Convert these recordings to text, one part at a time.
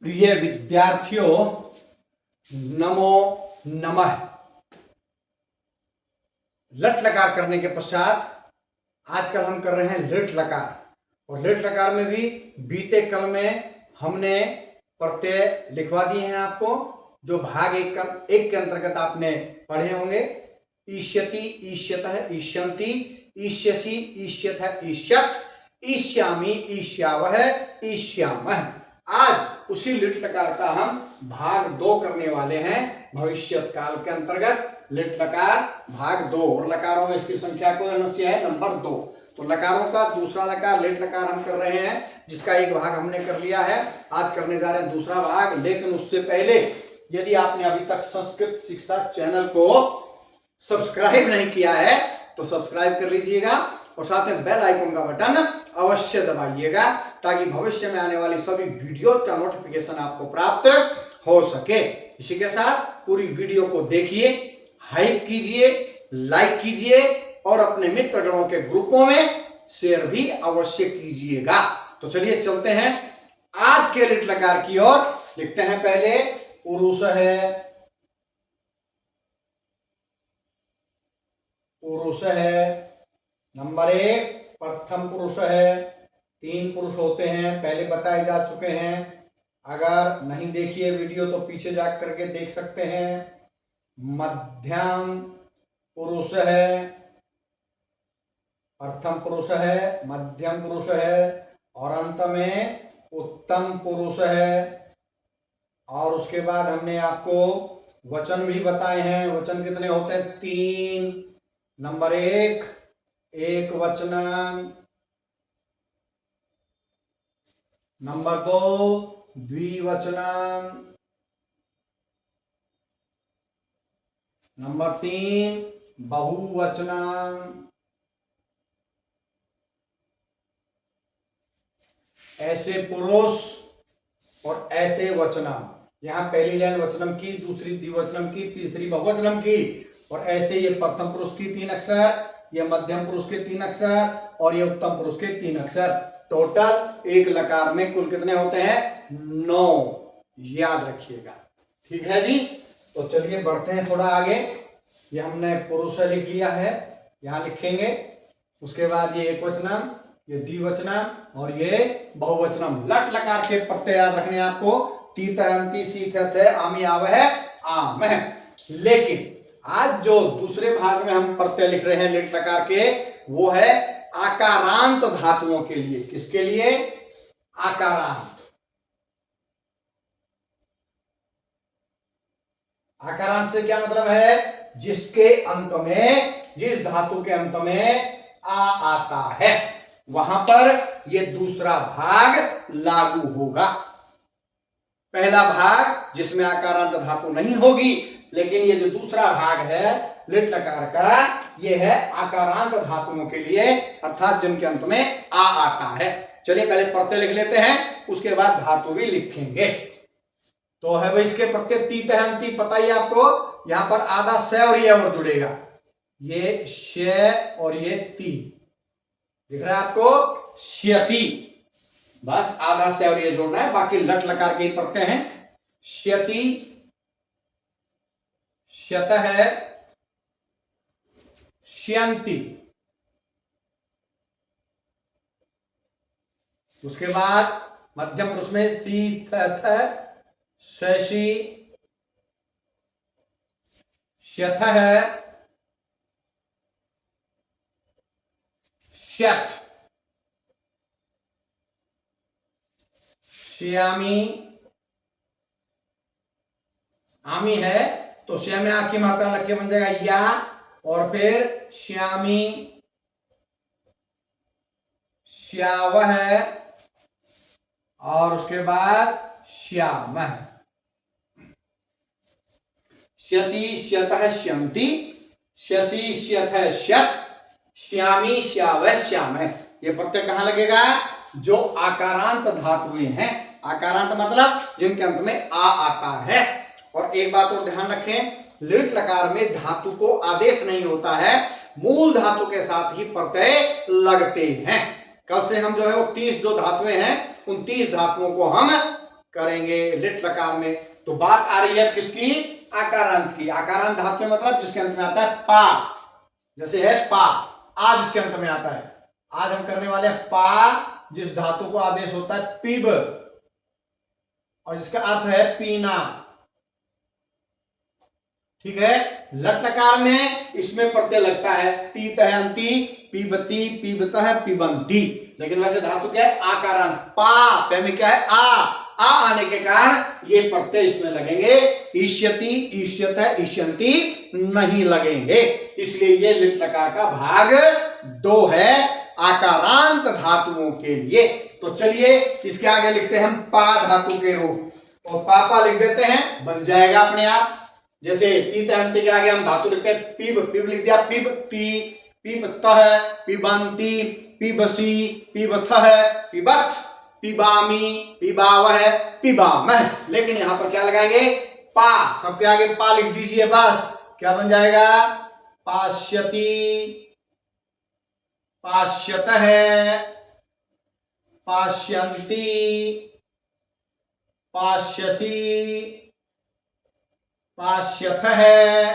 प्रिय विद्यार्थियों, नमो नमः। लट लकार करने के पश्चात आजकल हम कर रहे हैं लेट लकार। और लेट लकार में भी बीते कल में हमने प्रत्यय लिखवा दिए हैं आपको, जो भाग एक के अंतर्गत आपने पढ़े होंगे। ईष्यति, ईष्यतः, ईष्यन्ति, ईष्यसि, ईष्यतः, ईष्यत्, ईष्यामि, ईष्यावः, ईष्यामः। आज उसी लिट लकार का हम भाग 2 करने वाले हैं भविष्यत काल के अंतर्गत। लिट लकार भाग 2, और लकारों में इसकी संख्या को है नंबर 2। तो लकारों का दूसरा लकार लिट लकार हम कर रहे हैं, जिसका एक भाग हमने कर लिया है। आज करने जा रहे हैं दूसरा भाग। लेकिन उससे पहले यदि आपने अभी तक संस्कृत शिक्षा चैनल को सब्सक्राइब नहीं किया है तो सब्सक्राइब कर लीजिएगा, और साथ में बेल आइकन का बटन अवश्य दबाइएगा, ताकि भविष्य में आने वाली सभी वीडियो का नोटिफिकेशन आपको प्राप्त हो सके। इसी के साथ पूरी वीडियो को देखिए, हाइप कीजिए, लाइक कीजिए, और अपने मित्रगणों के ग्रुपों में शेयर भी अवश्य कीजिएगा। तो चलिए चलते हैं आज के लिट लकार की ओर। लिखते हैं पहले पुरुष है, पुरुष है। नंबर 1 प्रथम पुरुष है। 3 पुरुष होते हैं, पहले बताए जा चुके हैं। अगर नहीं देखिए वीडियो तो पीछे जा करके देख सकते हैं। मध्यम पुरुष है, प्रथम पुरुष है, मध्यम पुरुष है, और अंत में उत्तम पुरुष है। और उसके बाद हमने आपको वचन भी बताए हैं। वचन कितने होते हैं? 3। नंबर 1 एक वचनम, नंबर 2 द्विवचनम, नंबर 3 बहुवचनम। ऐसे पुरुष और ऐसे वचनम। यहां पहली लाइन वचनम की, दूसरी द्विवचनम की, तीसरी बहुवचनम की। और ऐसे ये प्रथम पुरुष की 3 अक्षर, ये मध्यम पुरुष के 3 अक्षर, और ये उत्तम पुरुष के 3 अक्षर। टोटल एक लकार में कुल कितने होते हैं? 9। याद रखिएगा, ठीक है जी। तो चलिए बढ़ते हैं थोड़ा आगे। ये हमने पुरुष लिख लिया है, यहां लिखेंगे। उसके बाद ये एक वचनम, ये द्विवचनम, और ये बहुवचनम। लट लकार के प्रत्यय याद रखने आपको। तीत, अंति, सीत, आमी, आवह, आम। लेकिन आज जो दूसरे भाग में हम प्रत्यय लिख रहे हैं लिट लकार के, वो है आकारांत धातुओं के लिए। किसके लिए? आकारांत। आकारांत से क्या मतलब है? जिसके अंत में, जिस धातु के अंत में आ आता है, वहां पर ये दूसरा भाग लागू होगा। पहला भाग जिसमें आकारांत धातु नहीं होगी, लेकिन ये जो दूसरा भाग है लिट लकार का, ये है आकारांत धातुओं के लिए, अर्थात जिनके अंत में आ आता है। चलिए पहले प्रत्यय लिख लेते हैं, उसके बाद धातु भी लिखेंगे। तो है भाई इसके प्रत्यय तीत है, अंति, पता ही आपको। यहां पर आधा स और ये और जुड़ेगा, ये श और ये ती दिख रहा है आपको, श्यति। बस आधा से और ये जोड़ना है, बाकी लट लकार के प्रत्यय हैं। श्यति, श्यतः, श्यन्ति। उसके बाद मध्यम पुरुष में सी, थ, शशि, श्यथः, श्यथ, श्यामी। आमी है तो श्या में आखी मात्रा लग के बन जाएगा या, और फिर श्यामी, श्यावह, और उसके बाद श्याम। श्यति, श्यतः, श्यन्ति, श्यसि, श्यथः, श्यथ, श्यामी, श्यावह, श्याम। ये प्रत्यय कहां लगेगा? जो आकारांत धातुएं हैं। आकारांत मतलब जिनके अंत में आ आता है। और एक बात और ध्यान रखें, लिट लकार में धातु को आदेश नहीं होता है, मूल धातु के साथ ही प्रत्यय लगते हैं। कल से हम जो है वो 30 जो धातुएं हैं, उन 30 धातुओं को हम करेंगे लिट लकार में। तो बात आ रही है किसकी? आकारांत की। आकारांत धातु में मतलब जिसके अंत में आता है पा, जैसे है पा, आ जिसके अंत में आता है। आज हम करने वाले हैं पा, जिस धातु को आदेश होता है पीब और जिसका अर्थ है पीना। ठीक है। लट लकार में इसमें प्रत्यय लगता है तीत है अंति, पीबती, पीबत है, पीबंती। लेकिन वैसे धातु क्या है? आकारांत। पा पे में क्या है? आ आने के कारण ये प्रत्यय इसमें लगेंगे। ईष्यति, ईष्यत है, ईष्यंती नहीं लगेंगे। इसलिए ये लिट लकार का भाग 2 है आकारांत धातुओं के लिए। तो चलिए इसके आगे लिखते हैं हम पा धातु के रूप, और पापा लिख देते हैं, बन जाएगा अपने आप। जैसे तीत अंति के आगे हम धातु लिखते हैं पीब, पीब लिख दिया, पीब ती, पीबत है, पीबंती, पीबसी, पीबथ है, पीबथ, पीबामी, पीबावह, पीबामह। लेकिन यहां पर क्या लगाएंगे? पा, सबके आगे पा लिख दीजिए बस। क्या बन जाएगा? पाश्यति, पाश्यत है, पाश्यंती, पाश्यसी, पाश्यथ है,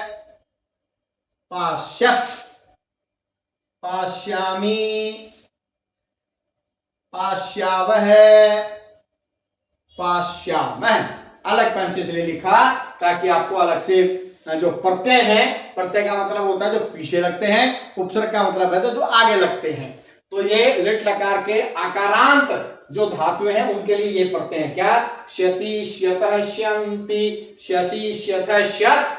पाश्यत, पाश्यामी, पाश्यावह, पाश्यामह। अलग पेन से इसलिए लिखा ताकि आपको अलग से जो प्रत्यय है, प्रत्यय का मतलब होता है जो पीछे लगते हैं, उपसर्ग का मतलब है तो जो आगे लगते हैं। तो ये लिट लकार के आकारांत जो धातुएं हैं उनके लिए ये प्रत्यय हैं। क्या? श्यति, श्यतः, श्यन्ति, श्यसि, श्यथः, श्यत्,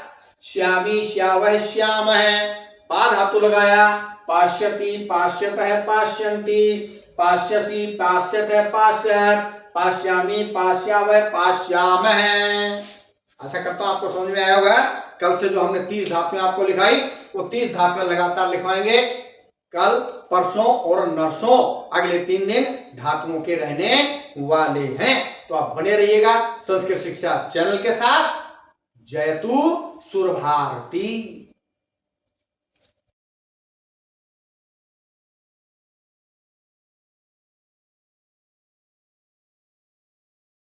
श्यामी, श्यावः, श्यामः। पा धातु लगाया, पाश्यति, पाश्यतः, पाश्यन्ति, पाश्यसि, पाश्यतः, पाश्यत्, पाश्यामी, पाश्यावः, पाश्यामः। आशा करता हूं आपको समझ में आया होगा। कल से जो हमने 30 धातुएं आपको लिखाई, वो 30 धातुएं लगातार लिखवाएंगे। कल, परसों और नरसों अगले 3 दिन धातुओं के रहने वाले हैं। तो आप बने रहिएगा संस्कृत शिक्षा चैनल के साथ। जयतु सुर भारती।